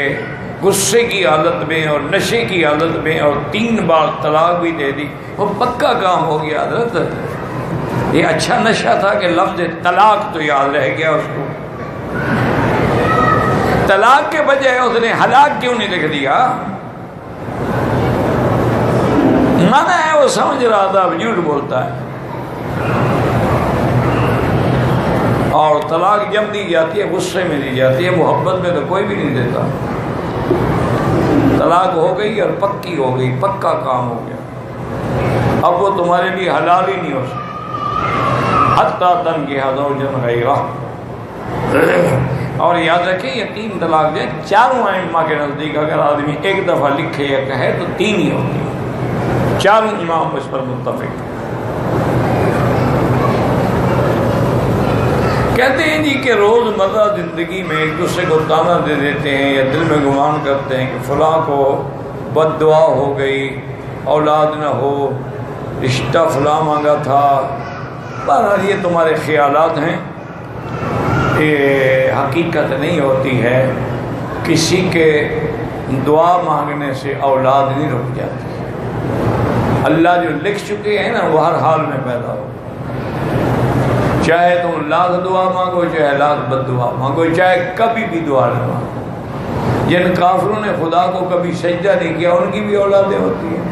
[SPEAKER 1] غصے کی حالت میں اور نشے کی حالت میں، اور 3 بار طلاق بھی دے دی، وہ پکا کام ہو گیا حضرت. یہ اچھا نشہ تھا کہ لفظ طلاق تو یاد رہ گیا اس کو. طلاق کے بجائے اس نے ہلاک کیوں نہیں لکھ دیا؟ منع ہے، وہ سمجھ رہا تھا، اب جھوٹ بولتا ہے. اور طلاق جب دی جاتی ہے غصے میں دی جاتی ہے، محبت میں تو کوئی بھی نہیں دیتا. طلاق ہو گئی اور پکی ہو گئی، پکا کام ہو گیا. اب وہ تمہارے لیے حلال ہی نہیں ہو سکتا. حتیٰ تنکحوا زوجا غیرہ. اور یاد رکھیں یہ 3 طلاق جو ہے چاروں ائمہ کے نزدیک اگر آدمی ایک دفعہ لکھے یا کہے تو 3 ہی ہوتی ہے. چاروں امام اس پر متفق. کہتے ہیں جی کہ روزمرہ زندگی میں ایک دوسرے کو تانا دے دیتے ہیں یا دل میں گمان کرتے ہیں کہ فلاں کو بد دعا ہو گئی، اولاد نہ ہو، رشتہ فلاں مانگا تھا. بہرحال یہ تمہارے خیالات ہیں، یہ حقیقت نہیں ہوتی ہے. کسی کے دعا مانگنے سے اولاد نہیں رک جاتی. اللہ جو لکھ چکے ہیں نا وہ ہر حال میں پیدا ہو. چاہے تم لاکھ دعا مانگو، چاہے لاکھ بد دعا مانگو، چاہے کبھی بھی دعا نہ مانگو. جن کافروں نے خدا کو کبھی سجدہ نہیں کیا ان کی بھی اولادیں ہوتی ہیں.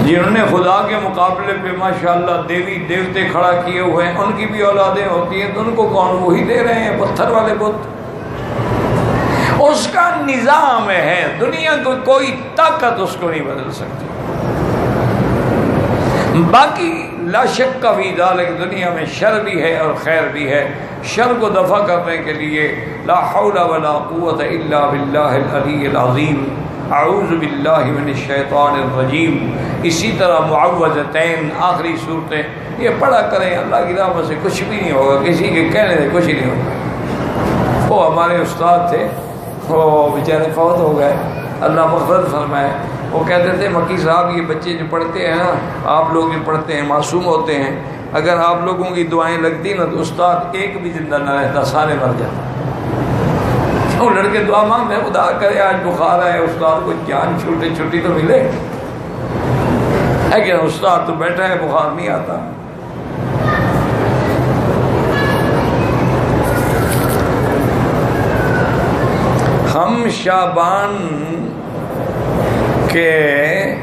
[SPEAKER 1] جنہوں نے خدا کے مقابلے پہ ماشاءاللہ دیوی دیوتے کھڑا کیے ہوئے ہیں ان کی بھی اولادیں ہوتی ہیں. تو ان کو کون وہی دے رہے ہیں، پتھر والے بت. اس کا نظام ہے، دنیا کو کوئی طاقت اس کو نہیں بدل سکتی. باقی لا شک کا فی ذالک، دنیا میں شر بھی ہے اور خیر بھی ہے. شر کو دفع کرنے کے لیے لا حول ولا قوت الا باللہ العلی العظیم، اعوذ باللہ من الشیطان الرجیم. اسی طرح معوذتین آخری صورتیں یہ پڑھا کریں. اللہ کی رحمت سے کچھ بھی نہیں ہوگا، کسی کے کہنے سے کچھ نہیں ہوگا. وہ ہمارے استاد تھے، وہ بیچارے فوت ہو گئے، اللہ مغفرت فرمائے. وہ کہتے تھے مکی صاحب یہ بچے جو پڑھتے ہیں نا، آپ لوگ جو پڑھتے ہیں معصوم ہوتے ہیں، اگر آپ لوگوں کی دعائیں لگتی نا تو استاد ایک بھی زندہ نہ رہتا، سارے مر جاتے. کیوں لڑکے دعا مانگتے ہیں خدا کرے آج بخار ہے، استاد کو جان چھٹی تو ملے. ہے کہ استاد تو بیٹھا ہے بخار نہیں آتا. ہم شعبان کے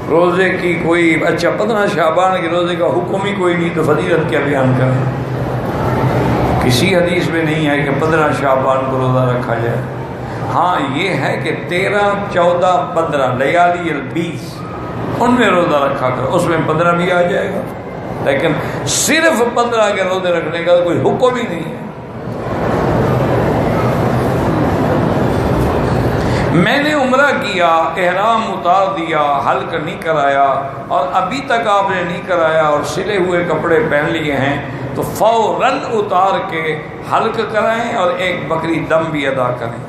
[SPEAKER 1] روزے کی کوئی 15 شعبان کے روزے کا حکم ہی کوئی نہیں، تو فضیلت کیا بیان کریں؟ کسی حدیث میں نہیں ہے کہ 15 شعبان کو روزہ رکھا جائے. ہاں یہ ہے کہ 13، 14، 15 لیالی البیس ان میں روزہ رکھا کرو، اس میں 15 بھی آ جائے گا. لیکن صرف 15 کے روزے رکھنے کا کوئی حکم ہی نہیں ہے. میں نے عمرہ کیا، احرام اتار دیا، حلق نہیں کرایا، اور ابھی تک آپ نے نہیں کرایا اور سلے ہوئے کپڑے پہن لیے ہیں، تو فوراً اتار کے حلق کرائیں اور ایک بکری دم بھی ادا کریں۔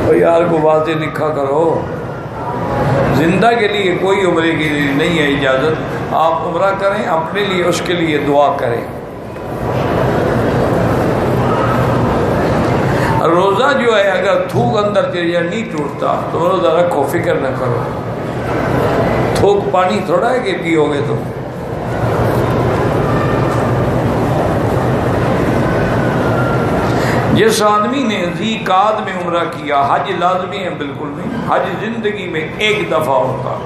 [SPEAKER 1] تو یار کو باتیں لکھا کرو، زندہ کے لیے کوئی عمرے کے لیے نہیں ہے اجازت، آپ عمرہ کریں اپنے لیے، اس کے لیے دعا کریں۔ روزہ جو ہے اگر تھوک اندر چلی جائے نہیں ٹوٹتا تو روزہ رکھو، فکر نہ کرو، تھوک پانی تھوڑا ہے کہ پیو گے تم۔ جس آدمی نے ذی قعد میں عمرہ کیا، حج لازمی ہے؟ بالکل نہیں، حج زندگی میں ایک دفعہ ہوتا۔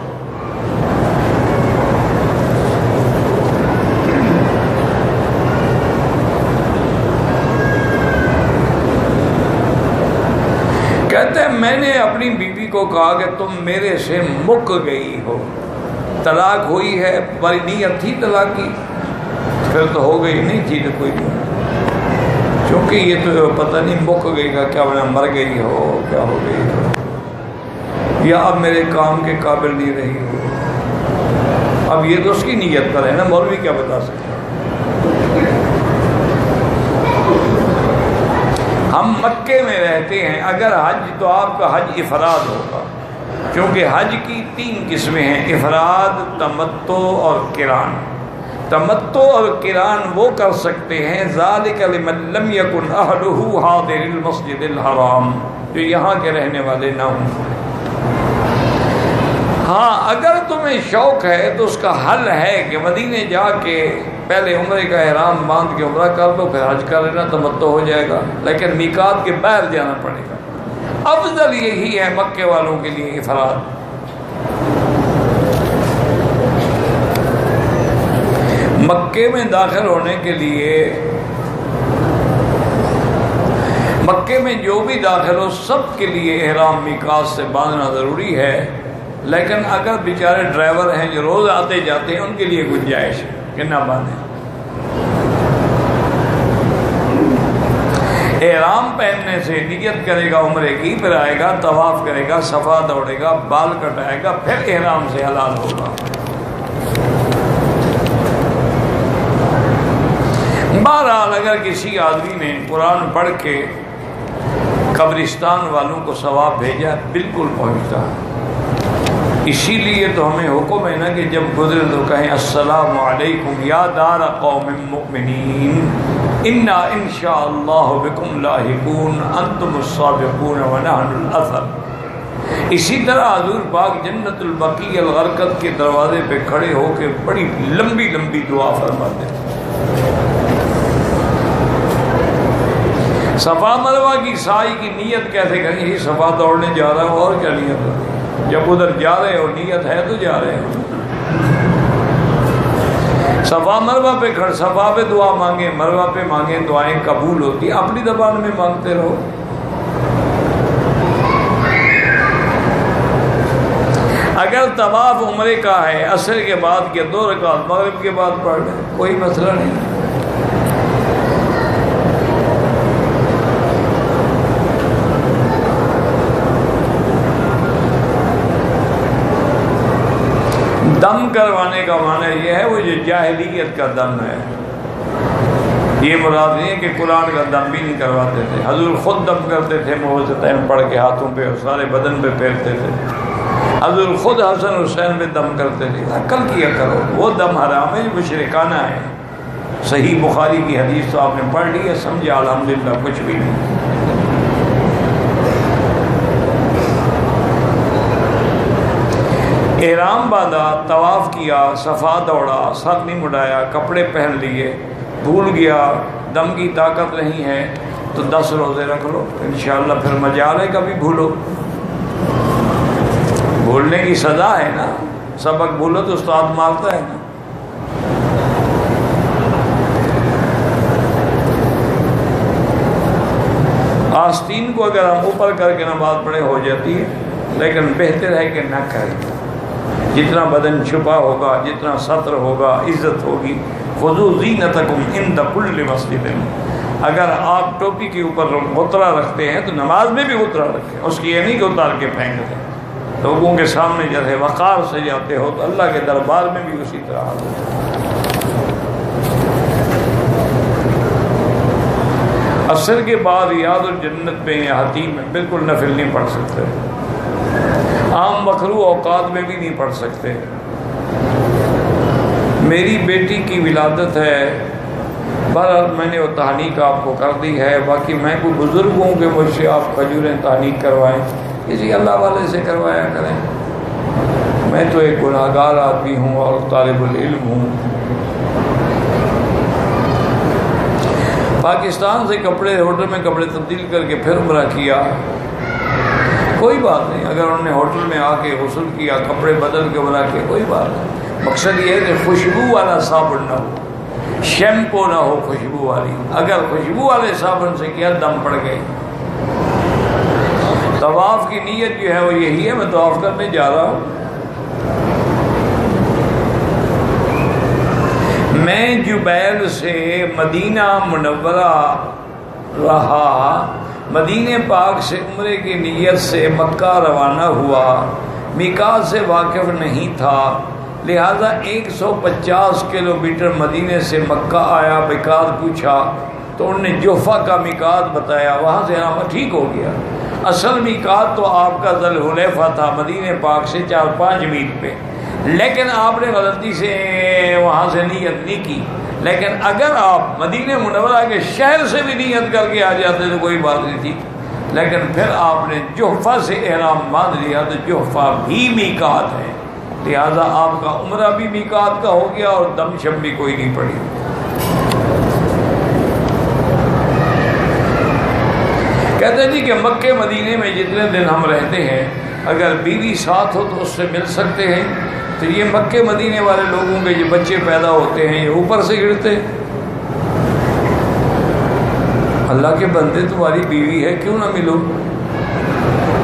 [SPEAKER 1] کہتے ہیں میں نے اپنی بیوی کو کہا کہ تم میرے سے مک گئی ہو، طلاق ہوئی ہے، تمہاری نیت تھی طلاق کی؟ پھر تو ہو گئی، نہیں تھی تو کوئی نہیں، کیونکہ یہ تو پتہ نہیں مک گئی کا کیا بنا، مر گئی ہو، کیا ہو گئی ہو، یا اب میرے کام کے قابل نہیں رہی ہو۔ اب یہ تو اس کی نیت پر ہے نا، مولوی کیا بتا سکتے۔ ہم مکے میں رہتے ہیں، اگر حج تو آپ کا حج افراد ہوگا، کیونکہ حج کی 3 قسمیں ہیں، افراد، تمتع اور قران۔ تمتع اور قران وہ کر سکتے ہیں ذالک لمن لم یکن اہلہ حاضر المسجد الحرام، جو یہاں کے رہنے والے نہ ہوں۔ ہاں اگر تمہیں شوق ہے تو اس کا حل ہے کہ مدینے جا کے پہلے عمرے کا احرام باندھ کے عمرہ کر لو، پھر حج کر لینا، تمتع ہو جائے گا، لیکن میقات کے باہر جانا پڑے گا۔ افضل یہی ہے مکے والوں کے لیے افراد۔ مکے میں داخل ہونے کے لیے، مکے میں جو بھی داخل ہو سب کے لیے احرام میقات سے باندھنا ضروری ہے، لیکن اگر بیچارے ڈرائیور ہیں جو روز آتے جاتے ہیں ان کے لیے گنجائش ہے کہ نہ باندھیں۔ احرام پہننے سے نیت کرے گا عمرے کی، پھر آئے گا طواف کرے گا، صفا دوڑے گا، بال کٹائے گا، پھر احرام سے حلال ہوگا۔ بہرحال اگر کسی آدمی نے قرآن پڑھ کے قبرستان والوں کو ثواب بھیجا، بالکل پہنچتا ہے۔ اسی لیے تو ہمیں حکم ہے نا کہ جب گزرے تو کہیں السلام علیکم یا دار قوم مؤمنین انا انشاء اللہ بکم لاحقون انتم السابقون ونحن الاثر۔ اسی طرح حضور پاک جنت البقیع الغرقد کے دروازے پہ کھڑے ہو کے بڑی لمبی لمبی دعا فرماتے ہیں۔ صفا مروہ کی سعی کی نیت کیسے کریں؟ یہ صفا دوڑنے جا رہا ہوں، اور کیا نیت ہے؟ جب ادھر جا رہے ہو نیت ہے تو جا رہے ہو۔ صفا مروہ پہ کھڑ، صفا پہ دعا مانگیں، مروہ پہ مانگیں، دعائیں قبول ہوتی، اپنی زبان میں مانگتے رہو۔ اگر طواف عمرے کا ہے، عصر کے بعد کے 2 رکعت مغرب کے بعد پڑھ لیں، کوئی مسئلہ نہیں۔ دم کروانے کا معنی یہ ہے وہ جو جاہلیت کا دم ہے، یہ مراد نہیں ہے کہ قرآن کا دم بھی نہیں کرواتے تھے، حضور خود دم کرتے تھے، معوذتین پڑھ کے ہاتھوں پہ اور سارے بدن پہ پھیرتے تھے، حضور خود حسن حسین پہ دم کرتے تھے۔ عقل کیا کرو، وہ دم حرام ہے جو مشرکانہ ہے۔ صحیح بخاری کی حدیث تو آپ نے پڑھ لی ہے، سمجھا الحمدللہ کچھ بھی نہیں۔ احرام باندھا، طواف کیا، صفا دوڑا، سر نہیں مڑایا، کپڑے پہن لیے، بھول گیا، دم کی طاقت نہیں ہے تو 10 روزے رکھ لو، انشاءاللہ پھر مجال ہے کبھی بھولو۔ بھولنے کی سزا ہے نا، سبق بھولو تو استاد مارتا ہے نا۔ آستین کو اگر ہم اوپر کر کے نماز پڑھے ہو جاتی ہے، لیکن بہتر ہے کہ نہ کریں۔ جتنا بدن چھپا ہوگا، جتنا ستر ہوگا، عزت ہوگی۔ خذوا زینتکم عند کل مسجد، اگر آپ ٹوپی کے اوپر غترہ رکھتے ہیں تو نماز میں بھی غترہ رکھیں، اس کی یہ نہیں کہ اتار کے پھینک دیں۔ لوگوں کے سامنے جیسے وقار سے جاتے ہو تو اللہ کے دربار میں بھی اسی طرح حاضر ہے۔ عصر کے بعد ریاض الجنت میں یا حتیم میں بالکل نفل نہیں پڑھ سکتے، عام مکروہ اوقات میں بھی نہیں پڑھ سکتے۔ میری بیٹی کی ولادت ہے، بہرحال میں نے وہ تحنیک آپ کو کر دی ہے، باقی میں کوئی بزرگ ہوں کہ مجھ سے آپ کھجوریں تحنیک کروائیں، کسی اللہ والے سے کروایا کریں۔ میں تو ایک گناہ گار آدمی ہوں اور طالب العلم ہوں۔ پاکستان سے کپڑے ہوٹل میں کپڑے تبدیل کر کے پھر عمرہ کیا، کوئی بات نہیں۔ اگر انہوں نے ہوٹل میں آ کے غسل کیا، کپڑے بدل کے عمرہ کیا، کوئی بات نہیں۔ مقصد یہ ہے کہ خوشبو والا صابن نہ ہو، شیمپو نہ ہو خوشبو والی۔ اگر خوشبو والے صابن سے کیا دم پڑ گئی۔ طواف کی نیت جو ہے وہ یہی ہے، میں طواف کرنے جا رہا ہوں۔ میں جبیل سے مدینہ منورہ رہا، مدینہ پاک سے عمرے کی نیت سے مکہ روانہ ہوا، میقات سے واقف نہیں تھا، لہذا 150 کلومیٹر مدینے سے مکہ آیا، میقات پوچھا تو انہوں نے جوفہ کا میقات بتایا، وہاں سے ہمارا ٹھیک ہو گیا۔ اصل میقات تو آپ کا ذوالحلیفہ تھا، مدینہ پاک سے 4-5 میل پہ، لیکن آپ نے غلطی سے وہاں سے نیت نہیں کی۔ لیکن اگر آپ مدینہ منورہ کے شہر سے بھی نیت کر کے آ جاتے تو کوئی بات نہیں تھی، لیکن پھر آپ نے جوفہ سے احرام باندھ لیا تو جوفہ بھی میقات ہے، لہذا آپ کا عمرہ بھی میقات کا ہو گیا اور دم شم بھی کوئی نہیں پڑی۔ کہتے ہیں جی کہ مکہ مدینے میں جتنے دن ہم رہتے ہیں اگر بیوی ساتھ ہو تو اس سے مل سکتے ہیں، تو یہ مکہ مدینے والے لوگوں کے جو بچے پیدا ہوتے ہیں یہ اوپر سے گرتے۔ اللہ کے بندے تمہاری بیوی ہے، کیوں نہ ملو؟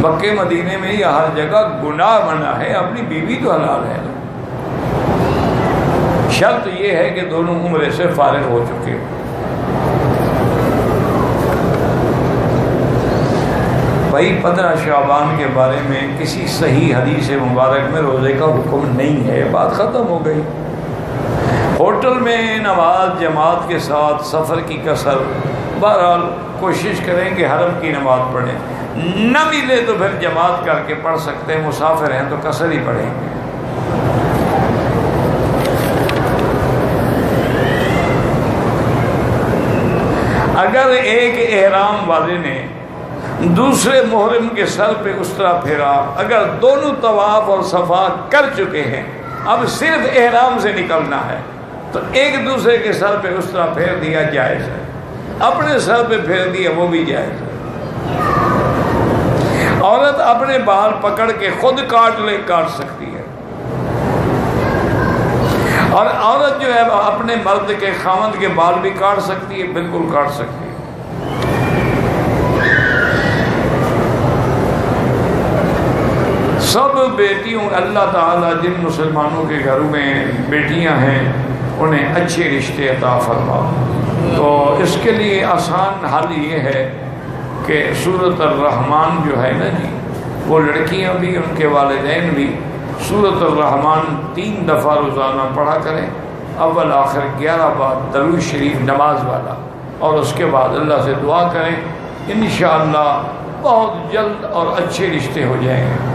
[SPEAKER 1] مکہ مدینے میں یا ہر جگہ گناہ منع ہے، اپنی بیوی تو حلال ہے۔ شرط یہ ہے کہ دونوں عمرے سے فارغ ہو چکے ہو۔ بھائی 15 شعبان کے بارے میں کسی صحیح حدیث مبارک میں روزے کا حکم نہیں ہے، بات ختم ہو گئی۔ ہوٹل میں نماز جماعت کے ساتھ، سفر کی قصر، بہرحال کوشش کریں کہ حرم کی نماز پڑھیں، نہ ملے تو پھر جماعت کر کے پڑھ سکتے ہیں، مسافر ہیں تو قصر ہی پڑھیں گے۔ اگر ایک احرام والے نے دوسرے محرم کے سر پہ اس طرح پھیرا، اگر دونوں طواف اور صفا کر چکے ہیں، اب صرف احرام سے نکلنا ہے تو ایک دوسرے کے سر پہ اس طرح پھیر دیا جائز ہے، اپنے سر پہ پھیر دیا وہ بھی جائز ہے۔ عورت اپنے بال پکڑ کے خود کاٹ سکتی ہے، اور عورت جو ہے اپنے مرد کے خاوند کے بال بھی کاٹ سکتی ہے، بالکل کاٹ سکتی ہے۔ سب بیٹیوں، اللہ تعالیٰ جن مسلمانوں کے گھروں میں بیٹیاں ہیں انہیں اچھے رشتے عطا فرما۔ تو اس کے لیے آسان حل یہ ہے کہ سورۃ الرحمن جو ہے نا جی، وہ لڑکیاں بھی ان کے والدین بھی سورۃ الرحمن 3 دفعہ روزانہ پڑھا کریں، اول آخر 11 بار درود شریف نماز والا، اور اس کے بعد اللہ سے دعا کریں، انشاءاللہ بہت جلد اور اچھے رشتے ہو جائیں گے۔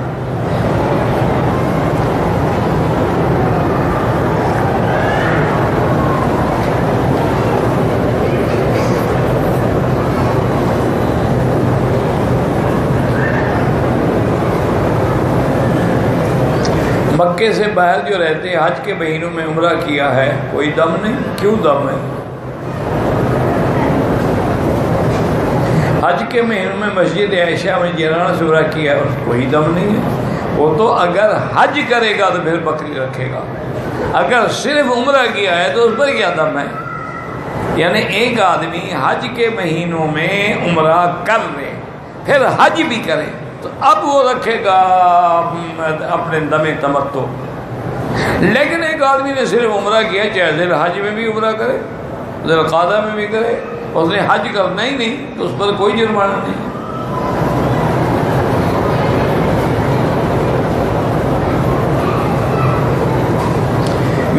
[SPEAKER 1] مکے سے باہر جو رہتے ہیں حج کے مہینوں میں عمرہ کیا ہے، کوئی دم نہیں؟ کیوں دم ہے؟ حج کے مہینوں میں مسجد عائشہ میں جیرانہ سے عمرہ کیا ہے، کوئی دم نہیں ہے۔ وہ تو اگر حج کرے گا تو پھر بکری رکھے گا، اگر صرف عمرہ کیا ہے تو اس پر کیا دم ہے؟ یعنی ایک آدمی حج کے مہینوں میں عمرہ کر لے پھر حج بھی کرے تو اب وہ رکھے گا اپنے دم تمتع، لیکن ایک آدمی نے صرف عمرہ کیا، چاہے ذی الحج میں بھی عمرہ کرے، ذی القعدہ میں بھی کرے، اس نے حج کرنا ہی نہیں تو اس پر کوئی جرمانہ نہیں.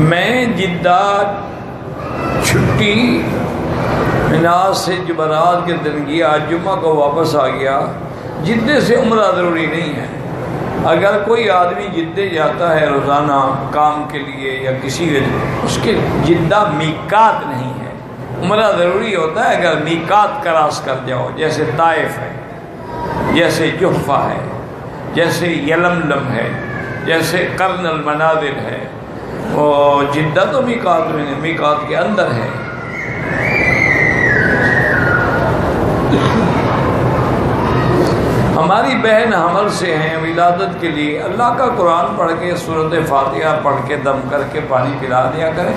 [SPEAKER 1] میں جدہ چھٹی مناس سے جمعرات کے دن گیا، جمعہ کو واپس آ گیا. جدے سے عمرہ ضروری نہیں ہے. اگر کوئی آدمی جدے جاتا ہے روزانہ کام کے لیے یا کسی وجہ، اس کے جدہ میقات نہیں ہے. عمرہ ضروری ہوتا ہے اگر میقات کراس کر جاؤ، جیسے طائف ہے، جیسے جحفہ ہے، جیسے یلملم ہے، جیسے قرن المنازل ہے. وہ جدہ تو میقات میں نہیں، میقات کے اندر ہے. ہماری بہن حمل سے ہیں ولادت کے لیے، اللہ کا قرآن پڑھ کے سورۃ فاتحہ پڑھ کے دم کر کے پانی پلا دیا کریں.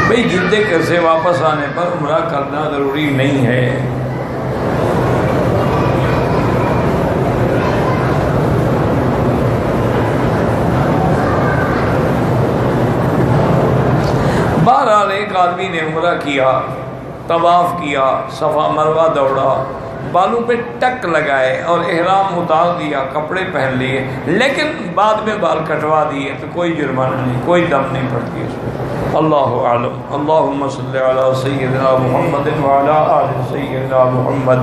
[SPEAKER 1] بھئی جدے سے واپس آنے پر عمرہ کرنا ضروری نہیں ہے. بہرحال ایک آدمی نے عمرہ کیا، طواف کیا، صفا مروہ دوڑا، بالوں پہ ٹک لگائے اور احرام اتار دیا، کپڑے پہن لیے، لیکن بعد میں بال کٹوا دیے تو کوئی جرمانہ نہیں، کوئی دم نہیں پڑتی اس میں. اللہ اعلم. اللہم صلی علی سیدنا محمد وعلی آل سیدنا محمد.